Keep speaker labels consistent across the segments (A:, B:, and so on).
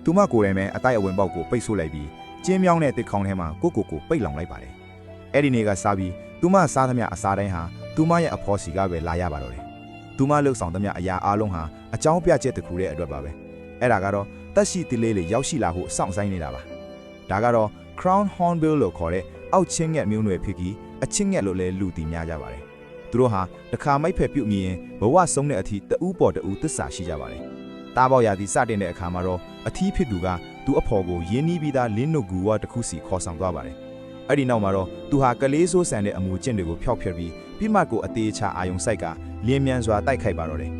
A: သူမကိုယ်တိုင်ပဲအတိုက်အဝင်ပေါက်ကိုပိတ်ဆို့လိုက်ပြီးကျင်းမြောင်းတဲ့တစ်ခေါင်းထဲမှာကိုပိတ်လောင်လိုက်ပါတယ်အဲ့ဒီနေ့ကစားပြီးသူမစားသမျှအစားတိုင်းဟာသူမရဲ့အဖေါ်စီကပဲလာရပါတော့တယ်သူမလှုပ်ဆောင်သမျှအရာအလုံးဟာအကြောင်းပြချက်တစ်ခုရဲ့အတွက်ပါပဲအဲ့ဒါကတော့တက်ရှိတိလေးလေးရောက်ရှိလာဖို့စောင့်ဆိုင်းနေတာပါဒါကတော့ Crown Hornbill လို့ခေါ်တဲ့အောက်ချင်းငှက်မျိုးနွယ်ဖြစ်ပြီးအချင်းငှက်လို့လည်းလူတီများကြပါတယ်သူတို့ဟာတစ်ခါမိုက်ဖက်ပြုတ်မြင်ရင်ဘဝဆုံးတဲ့အထိတဦးပေါ်တဦးသစ္စာရှိကြပါတယ်တားပေါရာသီစတင်တဲ့အခါမှာတော့အထီးဖြစ်သူကသူ့အဖေါ်ကိုရင်းနှီးပြီးသားလင်းနုတ်ကူဝတစ်ခုစီခေါ်ဆောင်သွားပါတယ်အဲ့ဒီနောက်မှာတော့သူဟာကလေးဆိုးဆန်တဲ့အမူကျင့်တွေကိုဖျောက်ဖျက်ပြီးပြီးမှကိုအသေးချာအာယုံစိုက်ကလင်းမြန်စွာတိုက်ခိုက်ပါတော့တယ်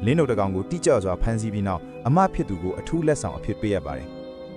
A: လင်းနုတ်တကောင်ကိုတိကျစွာဖမ်းဆီးပြီးနောက်အမဖြစ်သူကိုအထူးလက်ဆောင်အဖြစ်ပေးရပါတယ်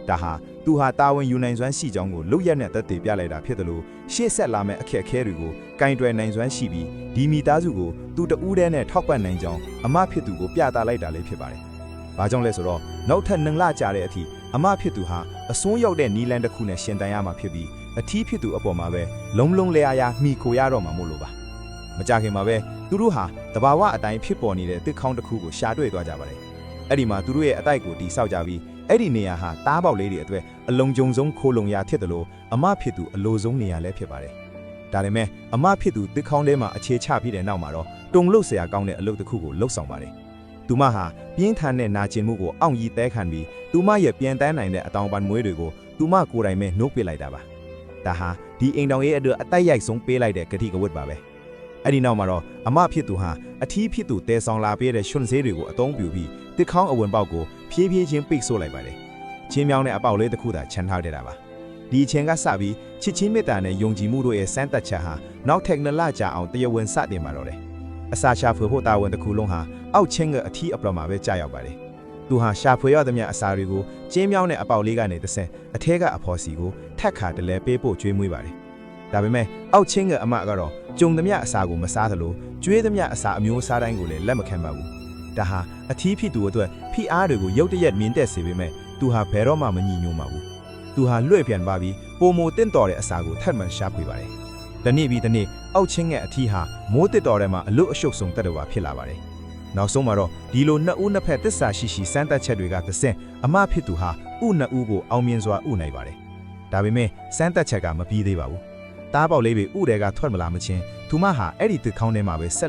A: ဒါဟာသူဟာတာဝန်ယူနိုင်စွမ်းရှိကြောင်းကိုလုတ်ရက်နဲ့သက်သေပြလိုက်တာဖြစ်တယ်လို့ရှေ့ဆက်လာမယ့်အခက်အခဲတွေကိုကင်တွယ်နိုင်စွမ်းရှိပြီးဒီမိသားစုကိုသူတဦးတည်းနဲ့ထောက်ပံ့နိုင်ကြောင်းအမဖြစ်သူကိုပြသလိုက်တာလည်းဖြစ်ပါတယ်။ဘာကြောင့်လဲဆိုတော့နောက်ထပ်2လကြာတဲ့အထိအမဖြစ်သူဟာအစွန်းရောက်တဲ့နီလန်တစ်ခုနဲ့ရှင်တန်ရမှာဖြစ်ပြီးအထီးဖြစ်သူအပေါ်မှာပဲလုံးလဲအားရမိခိုရတော့မှာမို့လို့ပါ။မကြခင်မှာပဲသူတို့ဟာတဘာဝအတိုင်းဖြစ်ပေါ်နေတဲ့တစ်ခေါင်းတစ်ခုကိုရှာတွေ့သွားကြပါတယ်။အဲ့ဒီမှာသူတို့ရဲ့အတိုက်ကိုတီဆောက်ကြပြီးအဲ့ဒီနေရာဟာတားပေါက်လေးတွေအတွက်အလုံးကြုံဆုံးခိုးလုံရာဖြစ်တယ်လို့အမဖြစ်သူအလိုဆုံးနေရာလည်းဖြစ်ပါတယ်။ဒါပေမဲ့အမဖြစ်သူတစ်ခေါင်းထဲမှာအခြေချပြီးတဲ့နောက်မှာတော့တုံလို့ဆရာကောင်းတဲ့အလုပ်တစ်ခုကိုလှုပ်ဆောင်ပါတယ်။သူမဟာပြင်းထန်တဲ့နာကျင်မှုကိုအောင့်ရီတဲခံပြီးသူမရဲ့ပြန်တန်းနိုင်တဲ့အတောင်ပံမွေးတွေကိုသူမကိုယ်တိုင်ပဲနှုတ်ပစ်လိုက်တာပါ။ဒါဟာဒီအိမ်တောင်ရဲ့အတွက်အတိုက်ရိုက်ဆုံးပေးလိုက်တဲ့ဂတိကဝတ်ပါပဲ။အဲ့ဒီနောက်မှာတော့အမဖြစ်သူဟာအထီးဖြစ်သူတဲဆောင်လာပေးတဲ့ရွှွန်ဆေးတွေကိုအသုံးပြုပြီးတစ်ခေါင်းအဝင်ပေါက်ကိုဖြည်းဖြည်းချင်းပိတ်ဆို့လိုက်ပါတယ်။ချင်းမြောင်းတဲ့အပေါက်လေးတစ်ခုသာခြံထားခဲ့တာပါ။ဒီအချိန်ကစပြီးချစ်ချင်းမေတ္တာနဲ့ယုံကြည်မှုတို့ရဲ့စမ်းသပ်ချက်ဟာနောက်ထပ်2လကြာအောင်တရားဝင်စတင်ပါတော့တယ်။အစာရှာဖွေဖို့တာဝန်တစ်ခုလုံးဟာအောက်ချင်းကအထီးအပလော်မှာပဲကြာရောက်ပါတယ်။သူဟာရှာဖွေရသမျှအစာတွေကိုချင်းမြောင်းတဲ့အပေါက်လေးကနေတစ်ဆင့်အထဲကအဖေါ်စီကိုထက်ခါတလဲပေးဖို့ကြွေးမွေးပါတယ်။ဒါပေမဲ့အောက်ချင်းကအမကတော့ကြုံသမျှအစာကိုမစားသလိုကျွေးသမျှအစာအမျိုးအစားတိုင်းကိုလည်းလက်မခံပါဘူး။ဒါဟာအထီးဖြစ်သူအတွက်ဖိအားတွေကိုရုတ်တရက်မြင့်တက်စေပေမဲ့သူဟာဘယ်တော့မှမညီညွတ်ပါဘူး။သူဟာလွှဲ့ပြန်ပါပြီးပုံမိုတင့်တော်တဲ့အစာကိုထပ်မံရှာဖွေပါတယ်။တနေ့ပြီးတနေ့အောက်ချင်းရဲ့အထီးဟာမိုးတစ်တော်ထဲမှာအလွတ်အရှုပ်ဆုံးတက်တော်ဖြစ်လာပါတယ်။နောက်ဆုံးမှာတော့ဒီလိုနှစ်ဦးနှစ်ဖက်သစ္စာရှိရှိစမ်းသပ်ချက်တွေကသစင်အမဖြစ်သူဟာဥနှစ်ဦးကိုအောင်မြင်စွာဥနိုင်ပါတယ်။ဒါပေမဲ့စမ်းသပ်ချက်ကမပြီးသေးပါဘူး။တားပေါက်လေးတွေဥတွေကထွက်မလာမချင်းသူမဟာအဲ့ဒီတစ်ခေါင်းထဲမှာပဲဆက်